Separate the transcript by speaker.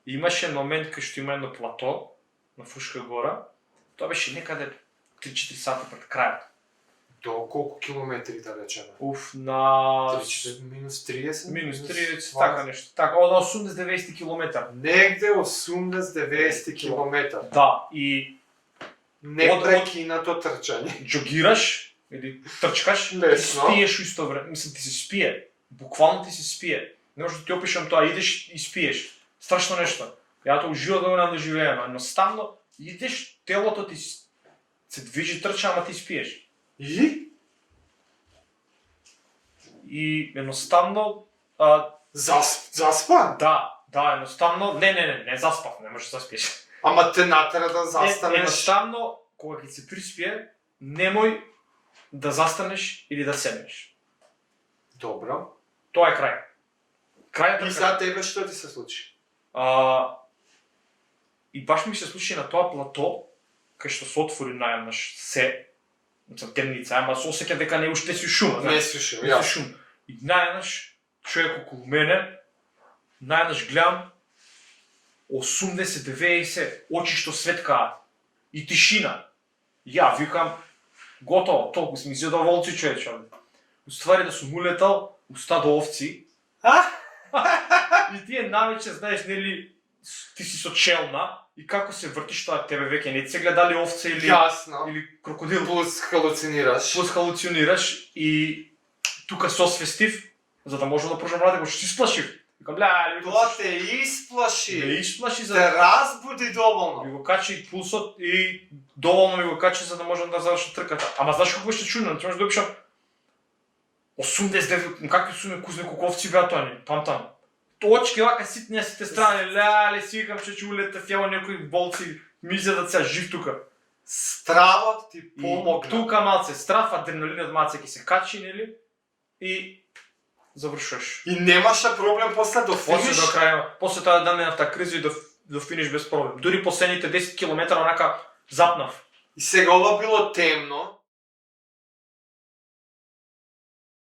Speaker 1: Имаше момент кај што има едно плато на Фрушка гора. Тоа беше некаде 3-4 сата пред крајот.
Speaker 2: До колку километри да речеме?
Speaker 1: На...
Speaker 2: Минус 30?
Speaker 1: Минус 30, така нешто. Така, од 80-90 километар.
Speaker 2: Негде 80-90 километар.
Speaker 1: Да, и
Speaker 2: Непрекинато трчање.
Speaker 1: джогираш или трчкаш, и
Speaker 2: Лесно.
Speaker 1: спиеш исто време. Мислам, ти се спие. Буквално ти се спие. Не може да ти опишам тоа, идеш и спиеш. Страшно нешто. Ја тоа уживо да го надоживеам, едноставно идеш, телото ти се движи, трча, ама ти спиеш. И едноставно
Speaker 2: Заспан?
Speaker 1: да, едноставно, не заспав, не можеш да заспиеш.
Speaker 2: Ама те натера да застанеш.
Speaker 1: Едноставно, кога ќе се приспие, немој да застанеш или да седнеш.
Speaker 2: Добро.
Speaker 1: Тоа е крај. Крајот
Speaker 2: И
Speaker 1: е
Speaker 2: за тебе што ти се случи?
Speaker 1: И баш ми се случи на тоа плато, кај што се отвори наједнаш се, темница, ама се осеќа дека не уште си шум,
Speaker 2: Не си шум,
Speaker 1: не си шум. И наједнаш човек околу мене, наједнаш гледам 80-90 очи што светкаат и тишина. Ја викам готово, толку ми изјаде волци човече. Уствари да сум улетал у стадо овци. И тие навече, знаеш, нели, ти си со челна и како се вртиш тоа тебе веќе не ти се гледали овце
Speaker 2: Јасно.
Speaker 1: или крокодил.
Speaker 2: Плюс халуцинираш.
Speaker 1: Плюс халуцинираш и тука се освестив за да можам да продолжам радење, што си сплашив. Викам,
Speaker 2: Тоа те
Speaker 1: ме
Speaker 2: исплаши.
Speaker 1: исплаши за
Speaker 2: Те разбуди
Speaker 1: ми
Speaker 2: доволно.
Speaker 1: го качи пулсот и доволно ми го качи за да можам да завршам трката. Ама знаеш како беше чудно, ти можеш да опишам 89, какви су ме кузне колку овци беа тоа ни, там. Точки вака ситни на сите страни, леле, си викам че улетав, јаво некои болци ми изедат сега жив тука.
Speaker 2: Стравот ти
Speaker 1: И
Speaker 2: помогна.
Speaker 1: тука малце страф, адреналинот малце ќе се качи, нели? И завршуваш.
Speaker 2: И немаше проблем после до
Speaker 1: После
Speaker 2: финиш.
Speaker 1: до крај, после тоа да минав таа криза и до финиш без проблем. Дури последните 10 км онака запнав.
Speaker 2: И сега ова било темно.